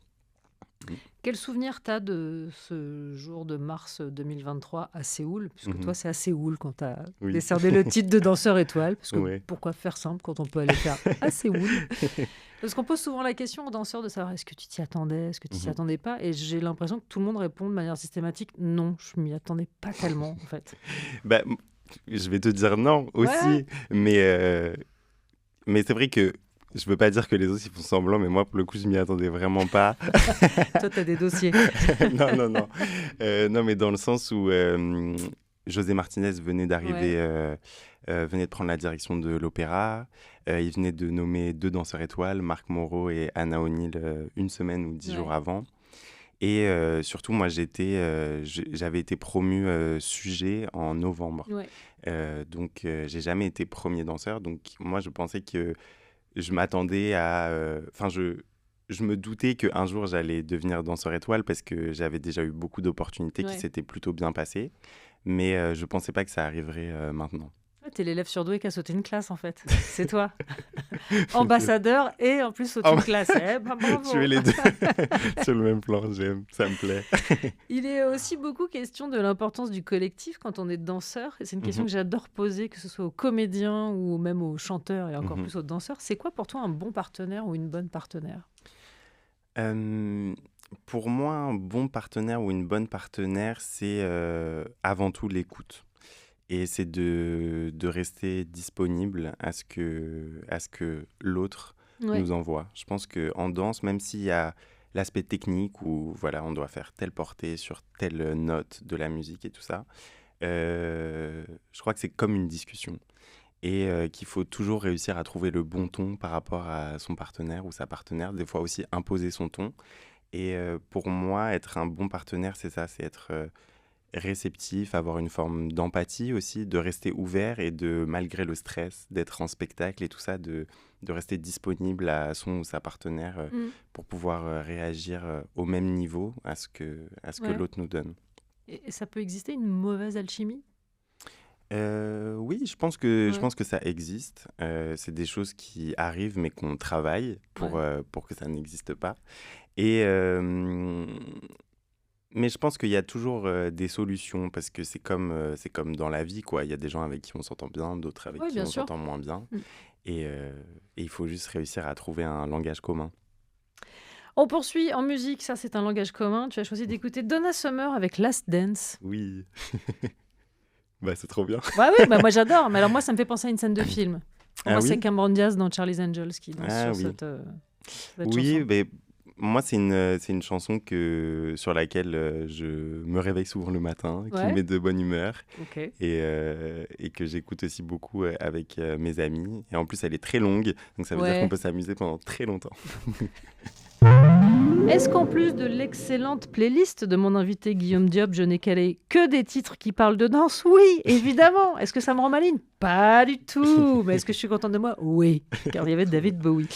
Quel souvenir t'as de ce jour de mars 2023 à Séoul? Puisque toi, c'est à Séoul quand t'as Oui. décerné le titre de danseur étoile. Parce que Ouais. pourquoi faire simple quand on peut aller faire à Séoul? Parce qu'on pose souvent la question aux danseurs de savoir est-ce que tu t'y attendais, est-ce que tu t'y attendais pas? Et j'ai l'impression que tout le monde répond de manière systématique non, je m'y attendais pas tellement en fait. Bah, je vais te dire non aussi, mais c'est vrai que je veux pas dire que les autres ils font semblant, mais moi pour le coup je m'y attendais vraiment pas. Toi, t'as des dossiers. Non. Non, mais dans le sens où José Martinez venait d'arriver, venait de prendre la direction de l'opéra. Il venait de nommer 2 danseurs étoiles, Marc Moreau et Anna O'Neill, une semaine ou 10 jours avant. Et surtout, moi, j'avais été promu sujet en novembre. Donc, j'ai jamais été premier danseur. Donc, moi, je pensais que je m'attendais à... Enfin, je me doutais qu'un jour, j'allais devenir danseur étoile parce que j'avais déjà eu beaucoup d'opportunités qui s'étaient plutôt bien passées. Mais je pensais pas que ça arriverait maintenant. T'es l'élève surdoué qui a sauté une classe, en fait. C'est toi. Ambassadeur et en plus sauté une classe. Bravo. Tu es les deux sur le même plan, j'aime, ça me plaît. Il est aussi beaucoup question de l'importance du collectif quand on est danseur. Et c'est une question que j'adore poser, que ce soit aux comédiens ou même aux chanteurs et encore plus aux danseurs. C'est quoi pour toi un bon partenaire ou une bonne partenaire ? Pour moi, un bon partenaire ou une bonne partenaire, c'est avant tout l'écoute. Et c'est de rester disponible à ce que l'autre nous envoie. Je pense qu'en danse, même s'il y a l'aspect technique où voilà, on doit faire telle portée sur telle note de la musique et tout ça, je crois que c'est comme une discussion. Et qu'il faut toujours réussir à trouver le bon ton par rapport à son partenaire ou sa partenaire. Des fois aussi imposer son ton. Et pour moi, être un bon partenaire, c'est ça, c'est être... réceptif, avoir une forme d'empathie aussi, de rester ouvert et de, malgré le stress, d'être en spectacle et tout ça, de rester disponible à son ou sa partenaire pour pouvoir réagir au même niveau à ce que l'autre nous donne. Et ça peut exister une mauvaise alchimie ? Oui, je pense que ça existe. C'est des choses qui arrivent mais qu'on travaille pour que ça n'existe pas. Et... mais je pense qu'il y a toujours des solutions parce que c'est comme dans la vie, quoi. Il y a des gens avec qui on s'entend bien, d'autres avec qui on s'entend moins bien. Et il faut juste réussir à trouver un langage commun. On poursuit en musique, ça c'est un langage commun. Tu as choisi d'écouter Donna Summer avec Last Dance. Oui. Bah, c'est trop bien. Moi j'adore. Mais alors moi ça me fait penser à une scène de film. C'est Cameron Diaz dans Charlie's Angels qui danse sur cette chanson. Mais... Moi, c'est une chanson sur laquelle je me réveille souvent le matin, qui me met de bonne humeur et que j'écoute aussi beaucoup avec mes amis. Et en plus, elle est très longue, donc ça veut dire qu'on peut s'amuser pendant très longtemps. Est-ce qu'en plus de l'excellente playlist de mon invité Guillaume Diop, je n'ai calé que des titres qui parlent de danse ? Oui, évidemment. Est-ce que ça me rend maligne ? Pas du tout. Mais est-ce que je suis contente de moi ? Oui, car il y avait David Bowie.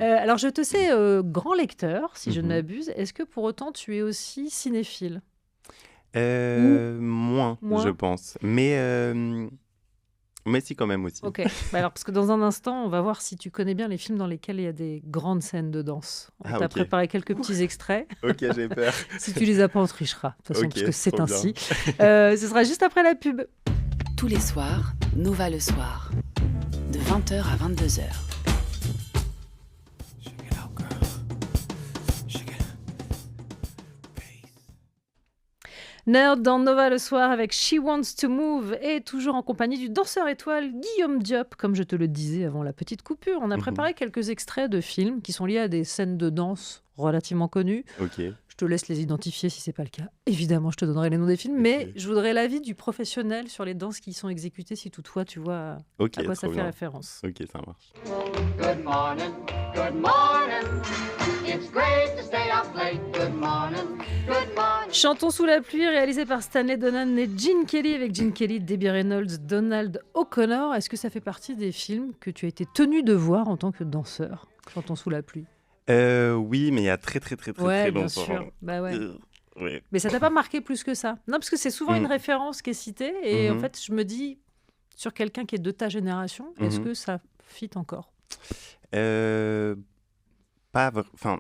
Alors, je te sais grand lecteur, si je ne m'abuse. Est-ce que pour autant, tu es aussi cinéphile ? Moins, je pense. Mais si, quand même aussi. Ok. Alors, parce que dans un instant, on va voir si tu connais bien les films dans lesquels il y a des grandes scènes de danse. On t'a préparé quelques petits extraits. Ok, j'ai peur. Si tu les as pas, on trichera. De toute façon, parce que c'est ainsi. Ce sera juste après la pub. Tous les soirs, Nova le soir, de 20h à 22h. Nerd dans Nova le soir avec She Wants to Move et toujours en compagnie du danseur étoile Guillaume Diop. Comme je te le disais avant la petite coupure, on a préparé quelques extraits de films qui sont liés à des scènes de danse relativement connues. Ok. Je te laisse les identifier si c'est pas le cas. Évidemment, je te donnerai les noms des films, mais je voudrais l'avis du professionnel sur les danses qui y sont exécutées si toutefois tu vois à quoi ça fait référence. Ok, ça marche. Good morning, good morning. It's great to stay up late. Good morning, good morning. Chantons sous la pluie, réalisé par Stanley Donen et Gene Kelly, avec Gene Kelly, Debbie Reynolds, Donald O'Connor. Est-ce que ça fait partie des films que tu as été tenu de voir en tant que danseur ? Chantons sous la pluie. Oui, mais il y a très longtemps. Bien sûr. Ouais. Mais ça t'a pas marqué plus que ça ? Non, parce que c'est souvent une référence qui est citée. Et en fait, je me dis, sur quelqu'un qui est de ta génération, est-ce que ça fit encore ? Enfin,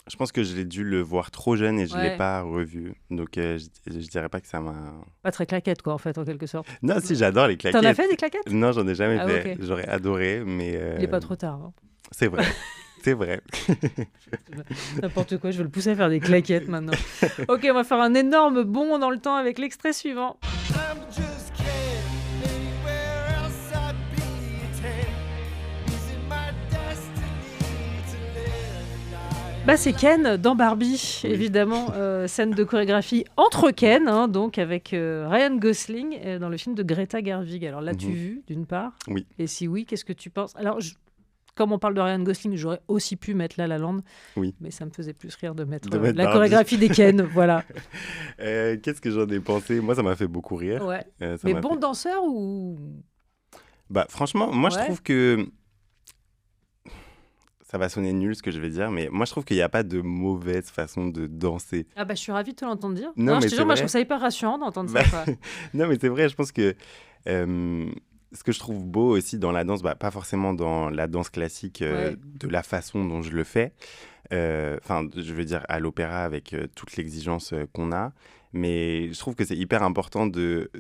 je pense que j'ai dû le voir trop jeune et je l'ai pas revu. Donc, je dirais pas que ça m'a... Pas très claquette, quoi, en fait, en quelque sorte. Non, si, j'adore les claquettes. T'en as fait des claquettes ? Non, j'en ai jamais fait. Okay. J'aurais adoré, mais... Il est pas trop tard. Hein. C'est vrai. C'est vrai. N'importe quoi, je vais le pousser à faire des claquettes maintenant. Ok, on va faire un énorme bond dans le temps avec l'extrait suivant. Bah, c'est Ken dans Barbie, évidemment. Scène de chorégraphie entre Ken, hein, donc avec Ryan Gosling dans le film de Greta Gerwig. Alors l'as-tu vu, d'une part? Oui. Et si oui, qu'est-ce que tu penses? Alors, comme on parle de Ryan Gosling, j'aurais aussi pu mettre La La Land. Oui. Mais ça me faisait plus rire de mettre De mettre la Barbie. chorégraphie des Ken. Voilà. Qu'est-ce que j'en ai pensé? Moi, ça m'a fait beaucoup rire. Ouais. Ça Mais m'a bon fait- danseur ou. Bah, franchement, moi, je Ouais. trouve que... Ça va sonner nul ce que je vais dire, mais moi, je trouve qu'il n'y a pas de mauvaise façon de danser. Ah bah je suis ravie de te l'entendre dire. Non, mais je te c'est jure, moi je vrai. trouve ça hyper rassurant d'entendre Bah, ça. Quoi. Non, mais c'est vrai, je pense que ce que je trouve beau aussi dans la danse, bah, pas forcément dans la danse classique Ouais. de la façon dont je le fais, enfin, je veux dire à l'opéra avec toute l'exigence qu'on a, mais je trouve que c'est hyper important de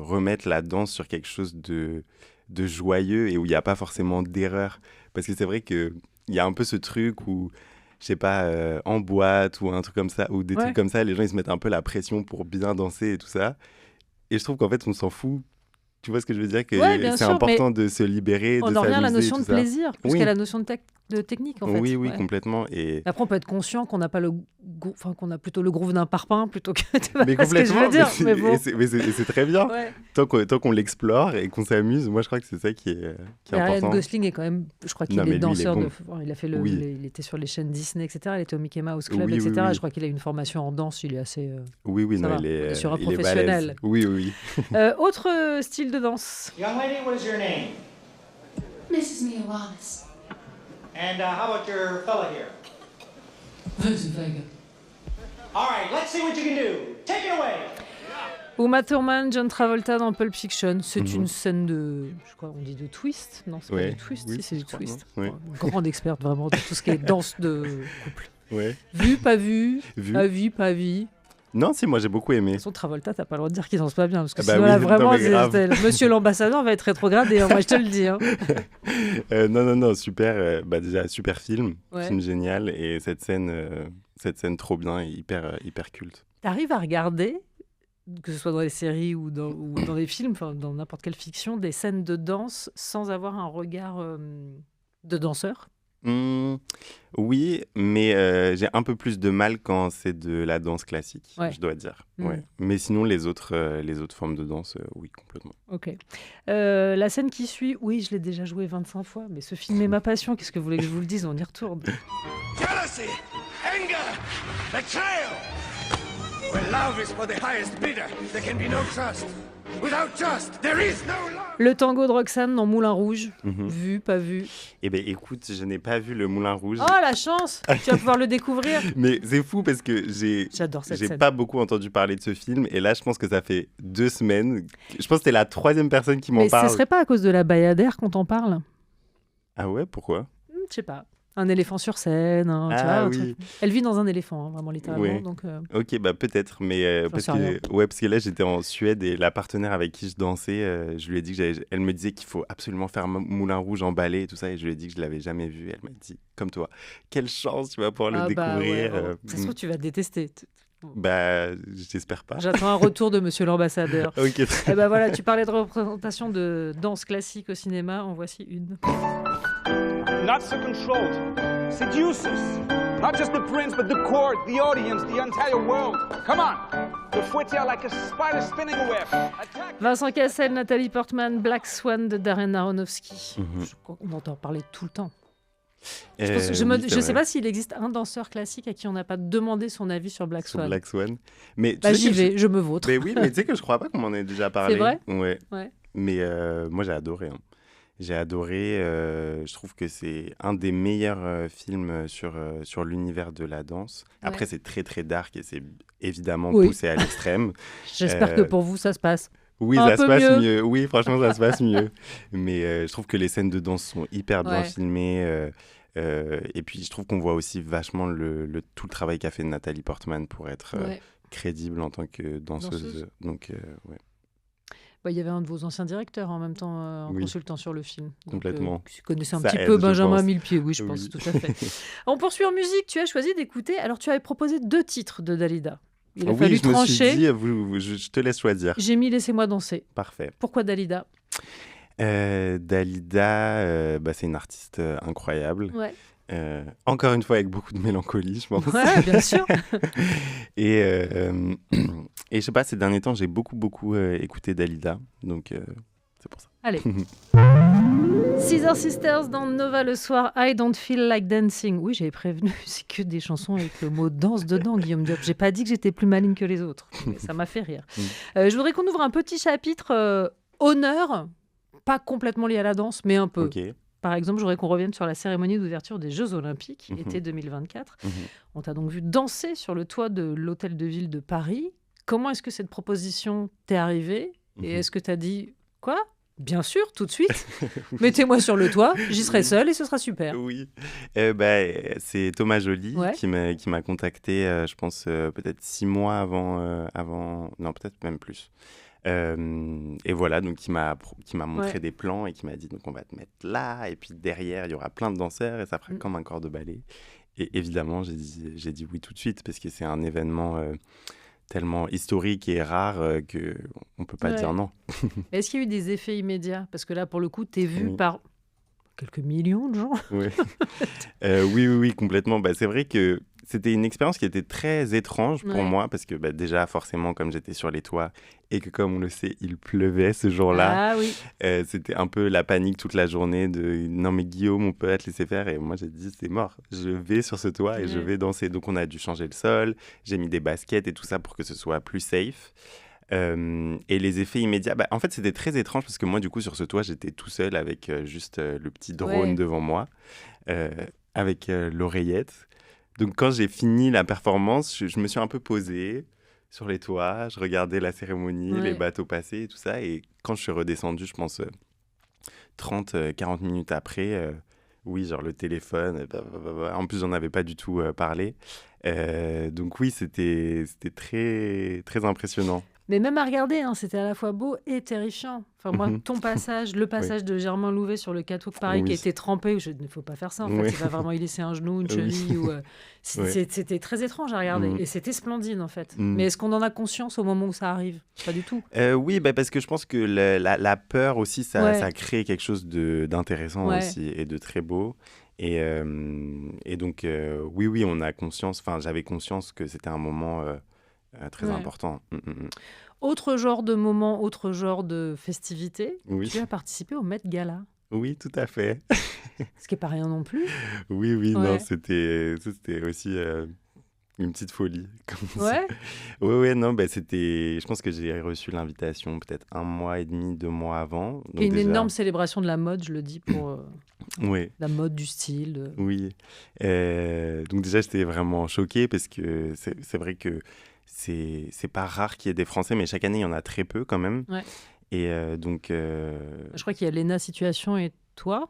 remettre la danse sur quelque chose de joyeux et où il n'y a pas forcément d'erreur. Parce que c'est vrai qu'il y a un peu ce truc où, je sais pas, en boîte ou un truc comme ça, ou des Ouais. trucs comme ça, les gens ils se mettent un peu la pression pour bien danser et tout ça. Et je trouve qu'en fait, on s'en fout. Tu vois ce que je veux dire? Que Ouais, bien c'est sûr, important de se libérer, On de en revient à la s'amuser et notion tout de ça. plaisir, plus Oui. qu'à la notion de technique en fait. Oui, Ouais. complètement. Et... Après, on peut être conscient qu'on n'a pas enfin qu'on a plutôt le groove d'un parpaing plutôt que. Tu vois Mais ce que je complètement, veux dire. mais Mais bon. c'est très bien. Ouais. Tant qu'on l'explore et qu'on s'amuse, moi je crois que c'est ça qui est Et Ryan important. Gosling est quand même, je crois qu'il Non, mais est lui, il est danseur bon. de. Il a fait Oui. il était sur les chaînes Disney, etc. Il était au Mickey Mouse Club, Oui, oui, etc. oui. Je crois qu'il a une formation en danse. Il est assez. Oui, Ça non, va, il on est est, sur un il est professionnel. balèze. Oui, oui. Autre style de danse. Young lady, what is your name? Mrs. Mia Wallace. And how about your fella here? Vincent Vega. All right, let's see what you can do. Take it away. Uma Thurman, John Travolta dans Pulp Fiction. C'est Mhm. une scène de. Je crois on dit de twist. Non, c'est pas Ouais. du twist. Oui, Si, c'est je du crois, twist. non Ouais. Bon, grande experte vraiment de tout ce qui est danse de couple. Ouais. Vu, pas vu. Vu. Avis, pas avis. Non, si, moi j'ai beaucoup aimé. De toute façon, Travolta, t'as pas le droit de dire qu'il danse pas bien. Parce que Ah bah sinon, oui, là, non, vraiment, mais grave. Monsieur l'ambassadeur va être rétrogradé. Hein, moi, je te le dis. Hein. Non, super. Bah, déjà, super film. Ouais. Film génial. Et cette scène trop bien et hyper culte. T'arrives à regarder, que ce soit dans les séries ou dans les films, enfin, dans n'importe quelle fiction, des scènes de danse sans avoir un regard de danseur. Oui, mais j'ai un peu plus de mal quand c'est de la danse classique, Ouais. je dois dire. Mhm. Ouais. Mais sinon, les autres formes de danse, oui, complètement. Ok. La scène qui suit, oui, je l'ai déjà jouée 25 fois, mais ce film est ma passion. Qu'est-ce que vous voulez que je vous le dise? On y retourne. Jealousy, anger, betrayal. When love is for the highest bidder, there can be no trust. Without trust, there is no love. Le tango de Roxane dans Moulin Rouge. Mhm. Vu, pas vu. Eh bien, écoute, je n'ai pas vu le Moulin Rouge. Oh, la chance! Tu vas pouvoir le découvrir. Mais c'est fou parce que J'adore cette j'ai scène. pas beaucoup entendu parler de ce film. Et là, je pense que ça fait 2 semaines. Je pense que t'es la 3e personne qui m'en Mais parle. ce serait pas à cause de la Bayadère qu'on t'en parle? Ah ouais, pourquoi? Je sais pas. Un éléphant sur scène. Tu vois, Ah un oui. truc. Elle vit dans un éléphant, hein, vraiment littéralement. Ouais. Donc, Ok, bah peut-être, mais J'en parce sais rien. que parce que là j'étais en Suède et la partenaire avec qui je dansais, je lui ai dit elle me disait qu'il faut absolument faire Moulin Rouge en ballet et tout ça, et je lui ai dit que je l'avais jamais vu. Elle m'a dit comme toi, quelle chance tu vas pouvoir le ah bah, découvrir. ouais, bon. Ça se trouve, tu vas détester. Bah j'espère pas. J'attends un retour de Monsieur l'ambassadeur. Ok. Et ben voilà, tu parlais de représentation de danse classique au cinéma. En voici une. Not so controlled. Seduce us. Not just the prince, but the court, the audience, the entire world. Come on. The fouettiere like a spider spinning a web. Attack. Vincent Cassel, Nathalie Portman, Black Swan de Darren Aronofsky. Mhm. On entend parler tout le temps. Je Oui, ne c'est sais vrai. pas s'il existe un danseur classique à qui on n'a pas demandé son avis sur Black Sur Swan. Black Swan. Mais tu Bah, sais j'y que vais, je me vautre. Mais oui, mais tu sais que je crois pas qu'on m'en ait déjà parlé. vrai Ouais. Ouais. Mais moi j'ai adoré. Hein. J'ai adoré. Je trouve que c'est un des meilleurs films sur l'univers de la danse. Après, Ouais. c'est très très dark et c'est évidemment Oui. poussé à l'extrême. J'espère que pour vous, ça se passe. Oui, Un ça se peu passe mieux. mieux. Oui, franchement, ça se passe mieux. Mais je trouve que les scènes de danse sont hyper bien Ouais. filmées. Et puis, je trouve qu'on voit aussi vachement tout le travail qu'a fait Nathalie Portman pour être Ouais. crédible en tant que danseuse. Danseuse. Donc, ouais. Bah, il y avait un de vos anciens directeurs en même temps en Oui. consultant sur le film. Donc, Complètement. qui connaissait un Ça petit aide, peu je Benjamin pense. Millepied, oui, je pense, Oui. tout à fait. On poursuit en musique. Tu as choisi d'écouter. Alors, tu avais proposé 2 titres de Dalida. Il a Oui, fallu je me suis trancher. dit, je te laisse choisir. J'ai mis Laissez-moi danser. Parfait. Pourquoi Dalida? Dalida, c'est une artiste incroyable. Ouais. Encore une fois avec beaucoup de mélancolie, je pense. Ouais, bien sûr. Et, et je sais pas, ces derniers temps, j'ai beaucoup écouté Dalida, donc c'est pour ça. Allez. Scissor Sisters dans Nova le soir, I Don't Feel Like Dancing. Oui, j'avais prévenu, c'est que des chansons avec le mot danse dedans, Guillaume Diop. J'ai pas dit que j'étais plus maligne que les autres, mais ça m'a fait rire. Je voudrais qu'on ouvre un petit chapitre honneur, pas complètement lié à la danse, mais un peu. Ok. Par exemple, je voudrais qu'on revienne sur la cérémonie d'ouverture des Jeux Olympiques, Mhm. été 2024. Mhm. On t'a donc vu danser sur le toit de l'Hôtel de Ville de Paris. Comment est-ce que cette proposition t'est arrivée ? Et Mhm. est-ce que t'as dit « Quoi ? Bien sûr, tout de suite. Mettez-moi sur le toit, j'y serai seule et ce sera super. » Oui, c'est Thomas Joly Ouais. qui m'a contacté, je pense, peut-être 6 mois avant, non, peut-être même plus. Et voilà, donc qui m'a montré Ouais. des plans et qui m'a dit, donc on va te mettre là, et puis derrière, il y aura plein de danseurs et ça fera Mm. comme un corps de ballet. Et évidemment, j'ai dit oui tout de suite parce que c'est un événement tellement historique et rare qu'on ne peut pas Ouais. dire non. Est-ce qu'il y a eu des effets immédiats ? Parce que là, pour le coup, t'es vu Oui. par quelques millions de gens. Oui. Oui, complètement. Bah, c'est vrai que c'était une expérience qui était très étrange pour Ouais. moi parce que déjà, forcément, comme j'étais sur les toits et que, comme on le sait, il pleuvait ce jour-là, Ah oui. c'était un peu la panique toute la journée de non, mais Guillaume, on peut te laisser faire. Et moi, j'ai dit, c'est mort, je vais sur ce toit et je Ouais. vais danser. Donc, on a dû changer le sol, j'ai mis des baskets et tout ça pour que ce soit plus safe. Et les effets immédiats, en fait, c'était très étrange parce que moi, du coup, sur ce toit, j'étais tout seul avec juste le petit drone Ouais. devant moi, avec l'oreillette. Donc, quand j'ai fini la performance, je me suis un peu posé sur les toits, je regardais la cérémonie, Ouais. les bateaux passer et tout ça. Et quand je suis redescendu, je pense 30-40 minutes après, oui, genre le téléphone, en plus, j'en avais pas du tout parlé. Donc oui, c'était très, très impressionnant. Mais même à regarder, hein, c'était à la fois beau et terrifiant. Enfin, moi, Mhm. le passage de Germain Louvet sur le catwalk Paris qui a Oui. été trempé, il ne faut pas faire ça, en fait. Oui. Il va vraiment y laisser un genou, une Oui. cheville. Ou, Ouais. c'était très étrange à regarder. Mhm. Et c'était splendide, en fait. Mhm. Mais est-ce qu'on en a conscience au moment où ça arrive ? Pas du tout. Oui, parce que je pense que la peur aussi, ça, Ouais. ça crée quelque chose d'intéressant Ouais. aussi et de très beau. Et donc, oui, on a conscience, enfin, j'avais conscience que c'était un moment très Ouais. important. Autre genre de moment, autre genre de festivité, Oui. tu as participé au Met Gala. Oui, tout à fait. Ce qui n'est pas rien non plus. Oui, Ouais. non, c'était aussi une petite folie. Comme ça. Ouais. Oui, non, je pense que j'ai reçu l'invitation peut-être 1 mois et demi, 2 mois avant. Donc Et une déjà- énorme célébration de la mode, je le dis, pour Oui. la mode, du style. Oui. Donc déjà, j'étais vraiment choqué parce que c'est vrai que c'est pas rare qu'il y ait des Français, mais chaque année, il y en a très peu quand même. Ouais. Et donc, Je crois qu'il y a Léna Situation et toi.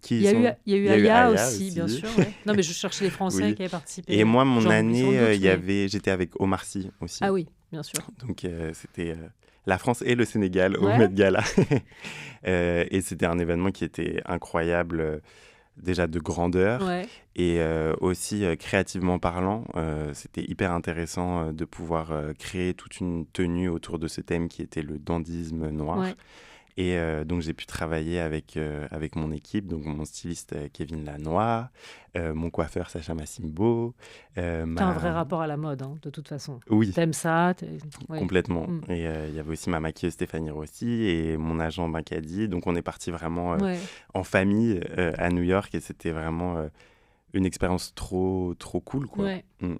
qui Il y a sont- eu Aya Aya aussi, bien sûr. Ouais. Non, mais je cherchais les Français Oui. qui avaient participé. Et moi, mon J'en oublie sans année, doute, mais- j'étais avec Omar Sy aussi. Ah oui, bien sûr. Donc, c'était la France et le Sénégal au Ouais. Met Gala. Et c'était un événement qui était incroyable, déjà de grandeur. Ouais. Et aussi, créativement parlant, c'était hyper intéressant de pouvoir créer toute une tenue autour de ce thème qui était le dandysme noir. Ouais. Et donc, j'ai pu travailler avec mon équipe, donc mon styliste Kevin Lanois, mon coiffeur Sacha Massimbo. T'as un vrai rapport à la mode, hein, de toute façon. Oui, T'aimes ça ouais. complètement. Mm. Et il y avait aussi ma maquilleuse Stéphanie Rossi et mon agent Bancadi. Donc, on est parti vraiment Ouais. en famille à New York et c'était vraiment une expérience trop, trop cool, quoi. Ouais. Mm.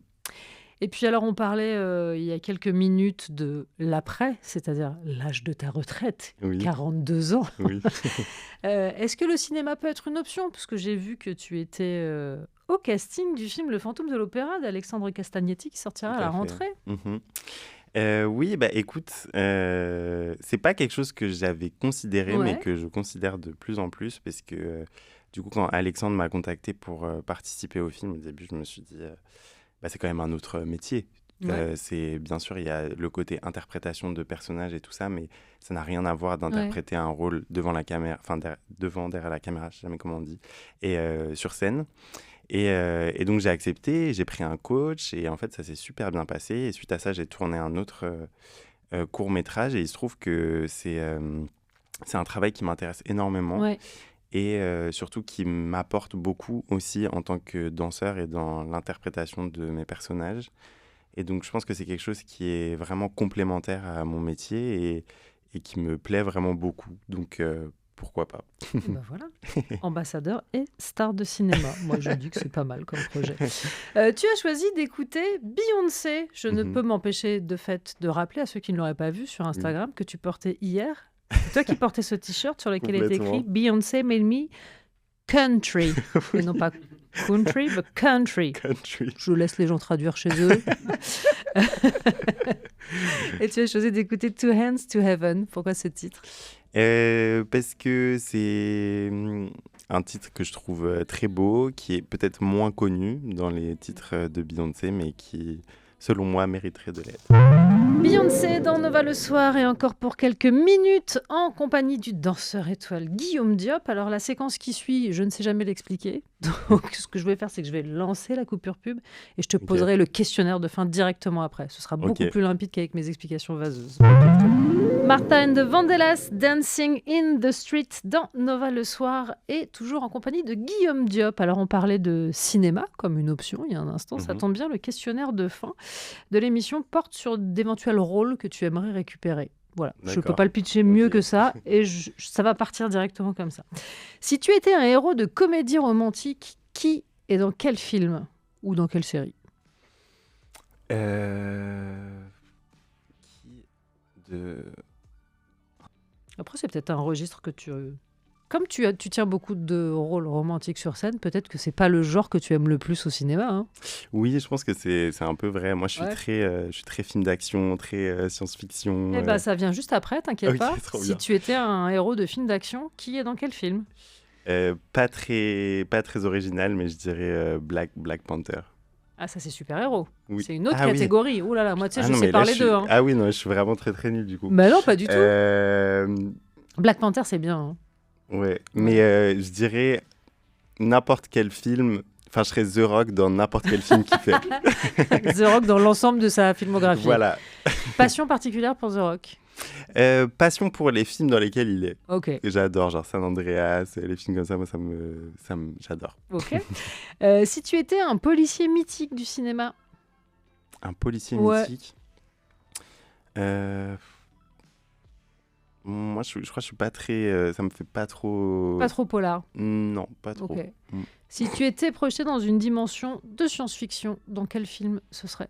Et puis alors, on parlait il y a quelques minutes de l'après, c'est-à-dire l'âge de ta retraite, Oui. 42 ans. Oui. Est-ce que le cinéma peut être une option ? Parce que j'ai vu que tu étais au casting du film Le Fantôme de l'Opéra d'Alexandre Castagnetti qui sortira Tout à la à fait. rentrée. Oui, écoute, c'est pas quelque chose que j'avais considéré, Ouais. mais que je considère de plus en plus, parce que du coup, quand Alexandre m'a contacté pour participer au film, au début, je me suis dit, c'est quand même un autre métier. Ouais. C'est bien sûr, il y a le côté interprétation de personnages et tout ça, mais ça n'a rien à voir d'interpréter un rôle devant la caméra, enfin derrière la caméra, je sais jamais comment on dit, et sur scène. Et donc j'ai accepté, j'ai pris un coach et en fait ça s'est super bien passé. Et suite à ça, j'ai tourné un autre court métrage et il se trouve que c'est un travail qui m'intéresse énormément. Ouais. et surtout qui m'apporte beaucoup aussi en tant que danseur et dans l'interprétation de mes personnages. Et donc, je pense que c'est quelque chose qui est vraiment complémentaire à mon métier et qui me plaît vraiment beaucoup. Donc, pourquoi pas. Et ben voilà, ambassadeur et star de cinéma. Moi, je dis que c'est pas mal comme projet. Tu as choisi d'écouter Beyoncé. Je ne peux m'empêcher de fait de rappeler à ceux qui ne l'auraient pas vu sur Instagram que tu portais hier. C'est toi qui portais ce t-shirt sur lequel était écrit Beyoncé made me country. Et non pas country, but country. Je laisse les gens traduire chez eux. Et tu as choisi d'écouter Two Hands to Heaven. Pourquoi ce titre ? Parce que c'est un titre que je trouve très beau, qui est peut-être moins connu dans les titres de Beyoncé, mais qui, selon moi, mériterait de l'être. Beyoncé dans Nova le soir et encore pour quelques minutes en compagnie du danseur étoile Guillaume Diop. Alors la séquence qui suit, je ne sais jamais l'expliquer. Donc ce que je vais faire, c'est que je vais lancer la coupure pub et je te poserai le questionnaire de fin directement après. Ce sera beaucoup plus limpide qu'avec mes explications vaseuses. Martha and the Vandellas, Dancing in the Street dans Nova le soir et toujours en compagnie de Guillaume Diop. Alors on parlait de cinéma comme une option il y a un instant. Ça tombe bien, le questionnaire de fin de l'émission porte sur d'éventuels rôles que tu aimerais récupérer. Voilà, je ne peux pas le pitcher mieux que ça et ça va partir directement comme ça. Si tu étais un héros de comédie romantique, qui et dans quel film ou dans quelle série ? Après, c'est peut-être un registre que tu... Comme tu tiens beaucoup de rôles romantiques sur scène, peut-être que c'est pas le genre que tu aimes le plus au cinéma. Hein. Oui, je pense que c'est un peu vrai. Moi, je suis très film d'action, très science-fiction. Eh ben, ça vient juste après, t'inquiète pas. Si tu étais un héros de film d'action, qui est dans quel film ? Pas très original, mais je dirais Black Panther. Ah, ça, c'est super-héros. Oui. C'est une autre catégorie. Ouh là là, moi, tu sais, je sais parler d'eux. Hein. Ah oui, non, je suis vraiment très, très nul, du coup. Bah non, pas du tout. Black Panther, c'est bien. Hein. Ouais, mais je dirais n'importe quel film. Enfin, je serais The Rock dans n'importe quel film qu'il fait. The Rock dans l'ensemble de sa filmographie. Voilà. Passion particulière pour The Rock. Passion pour les films dans lesquels il est. Ok. J'adore, genre San Andreas, les films comme ça, moi, j'adore. Ok. Si tu étais un policier mythique du cinéma. Un policier mythique. Moi, je crois que je suis pas très... ça me fait pas trop... Pas trop polar. Non, pas trop. Okay. Si tu étais projeté dans une dimension de science-fiction, dans quel film ce serait ?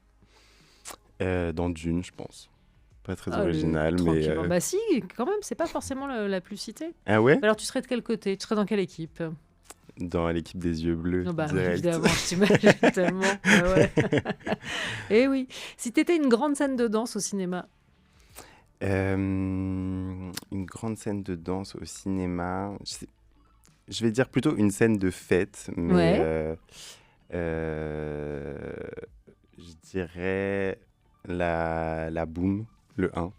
Dans Dune, je pense. Pas très original, mais... Bah si, quand même, c'est pas forcément la plus citée. Ah ouais ? Alors, tu serais de quel côté ? Tu serais dans quelle équipe ? Dans l'équipe des yeux bleus. Non, bah, évidemment, je t'imagine tellement. Ah ouais. Et oui. Si tu étais une grande scène de danse au cinéma ? Une grande scène de danse au cinéma, je vais dire plutôt une scène de fête, mais je dirais la Boom, le 1.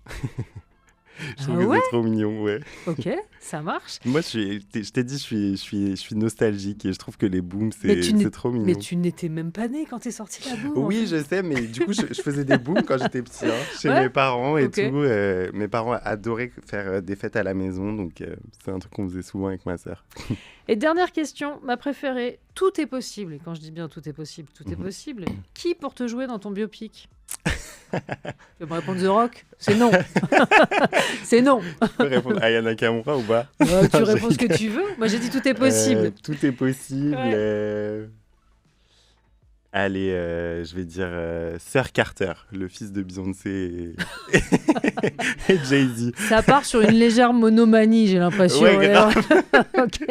Je trouve que c'est trop mignon, ouais. Ok, ça marche. Moi, je t'ai dit, je suis nostalgique et je trouve que les booms, c'est trop mignon. Mais tu n'étais même pas né quand t'es sorti la boom. Oui, je sais, mais du coup, je faisais des booms quand j'étais petit, chez mes parents et tout. Mes parents adoraient faire des fêtes à la maison, donc c'est un truc qu'on faisait souvent avec ma sœur. Et dernière question, ma préférée, tout est possible. Et quand je dis bien tout est possible, tout est possible. Qui pour te jouer dans ton biopic ? Tu vas me répondre The Rock ? C'est non. C'est non. Tu peux répondre Aya Nakamura ou pas ? Tu réponds ce que tu veux. Moi, j'ai dit tout est possible. Tout est possible. Ouais. Allez, je vais dire Sir Carter, le fils de Beyoncé et Jay-Z. Ça part sur une légère monomanie, j'ai l'impression. Ouais, grave. Ok.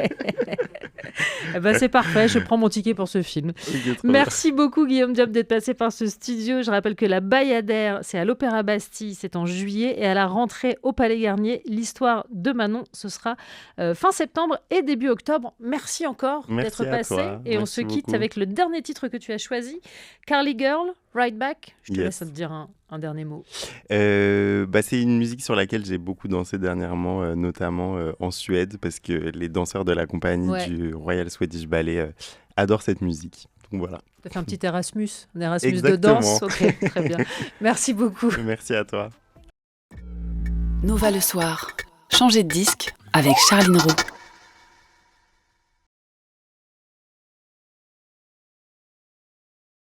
Eh ben, c'est parfait, je prends mon ticket pour ce film. Okay, merci beaucoup Guillaume Diop d'être passé par ce studio. Je rappelle que la Bayadère, c'est à l'Opéra Bastille, c'est en juillet, et à la rentrée au Palais Garnier, l'histoire de Manon, ce sera fin septembre et début octobre. Merci encore d'être passé. Et on se quitte avec le dernier titre que tu as choisi, Carly Girl, Right Back. Je te laisse te dire un dernier mot. C'est une musique sur laquelle j'ai beaucoup dansé dernièrement, notamment en Suède, parce que les danseurs de la compagnie du Royal Swedish Ballet adorent cette musique. Donc voilà. Tu as fait un petit Erasmus de danse. Ok, très bien. Merci beaucoup. Merci à toi. Nova le soir. Changer de disque avec Charline Roux.